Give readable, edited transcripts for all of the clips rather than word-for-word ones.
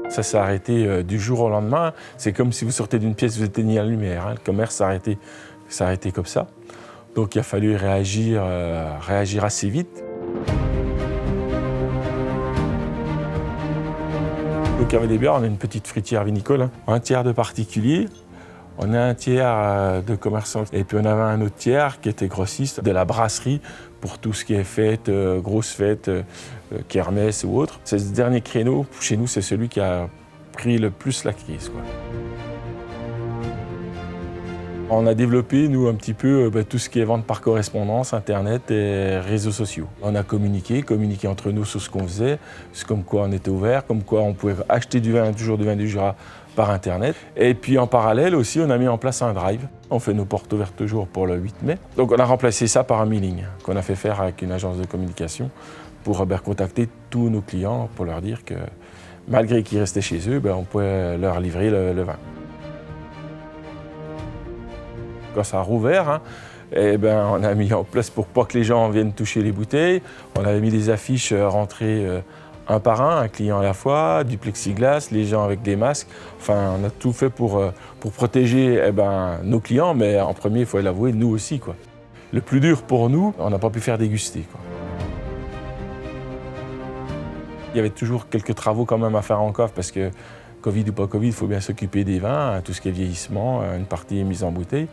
Ça s'est arrêté du jour au lendemain. C'est comme si vous sortez d'une pièce, vous éteignez la lumière. Le commerce s'est arrêté comme ça. Donc il a fallu réagir assez vite. Au Cavet des Bières, on a une petite fruitière vinicole, un tiers de particuliers. On a un tiers de commerçants et puis on avait un autre tiers qui était grossiste de la brasserie pour tout ce qui est fête, grosses fêtes, kermesse ou autre. Ce dernier créneau, chez nous, c'est celui qui a pris le plus la crise, quoi. On a développé, nous, un petit peu tout ce qui est vente par correspondance, Internet et réseaux sociaux. On a communiqué entre nous sur ce qu'on faisait, comme quoi on était ouvert, comme quoi on pouvait acheter toujours du vin du Jura par Internet. Et puis en parallèle aussi, on a mis en place un drive. On fait nos portes ouvertes toujours pour le 8 mai. Donc on a remplacé ça par un mailing qu'on a fait faire avec une agence de communication pour contacter tous nos clients pour leur dire que malgré qu'ils restaient chez eux, on pouvait leur livrer le vin. Quand ça a rouvert, on a mis en place pour pas que les gens viennent toucher les bouteilles. On avait mis des affiches rentrées un par un client à la fois, du plexiglas, les gens avec des masques. Enfin, on a tout fait pour protéger nos clients, mais en premier, il faut l'avouer, nous aussi, quoi. Le plus dur pour nous, on n'a pas pu faire déguster, quoi. Il y avait toujours quelques travaux quand même à faire en cave parce que Covid ou pas Covid, il faut bien s'occuper des vins, tout ce qui est vieillissement, une partie est mise en bouteille.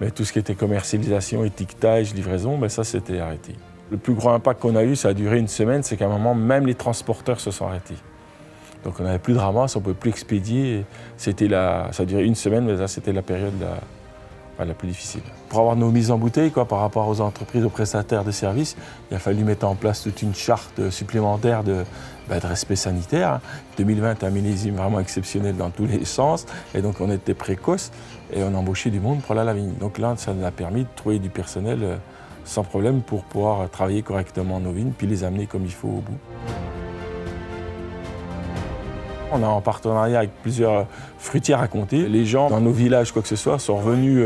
Mais tout ce qui était commercialisation, étiquetage, livraison, ça s'était arrêté. Le plus gros impact qu'on a eu, ça a duré une semaine, c'est qu'à un moment, même les transporteurs se sont arrêtés. Donc on n'avait plus de ramasse, on ne pouvait plus expédier. Ça a duré une semaine, mais ça c'était la période la plus difficile. Pour avoir nos mises en bouteille, par rapport aux entreprises, aux prestataires de services, il a fallu mettre en place toute une charte supplémentaire de respect sanitaire. 2020 est un millésime vraiment exceptionnel dans tous les sens, et donc on était précoce et on embauchait du monde pour la vigne. Donc là, ça nous a permis de trouver du personnel sans problème pour pouvoir travailler correctement nos vignes, puis les amener comme il faut au bout. On est en partenariat avec plusieurs fruitières à Comté. Les gens dans nos villages, quoi que ce soit, sont revenus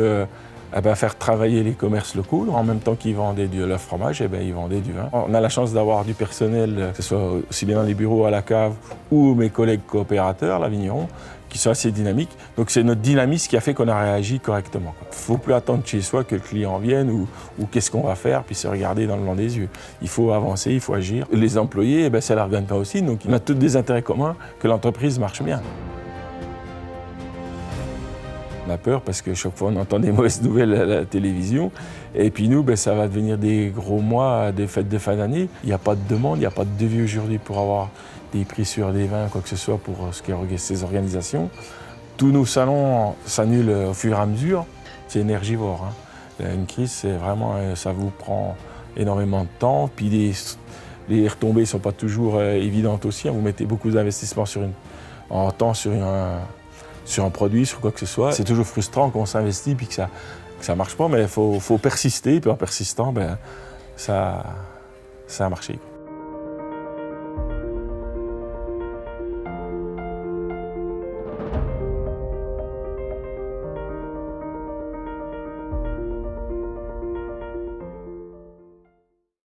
faire travailler les commerces locaux. En même temps qu'ils vendaient le fromage, ils vendaient du vin. On a la chance d'avoir du personnel, que ce soit aussi bien dans les bureaux, à la cave, ou mes collègues coopérateurs, la vigneron, qui sont assez dynamiques. Donc c'est notre dynamisme qui a fait qu'on a réagi correctement. Il ne faut plus attendre chez soi que le client vienne ou qu'est-ce qu'on va faire, puis se regarder dans le blanc des yeux. Il faut avancer, il faut agir. Les employés, ça ne leur gagne pas aussi, donc on a tous des intérêts communs que l'entreprise marche bien. On a peur parce que chaque fois on entend des mauvaises nouvelles à la télévision. Et puis nous, ça va devenir des gros mois, des fêtes de fin d'année. Il n'y a pas de demande, il n'y a pas de devis aujourd'hui pour avoir des prix sur des vins, quoi que ce soit pour ces organisations. Tous nos salons s'annulent au fur et à mesure. C'est énergivore. Une crise, c'est vraiment, ça vous prend énormément de temps. Puis les retombées ne sont pas toujours évidentes aussi. Vous mettez beaucoup d'investissements en temps sur un produit, sur quoi que ce soit. C'est toujours frustrant quand on s'investit et que ça ne marche pas, mais il faut persister. Puis en persistant, ça a marché.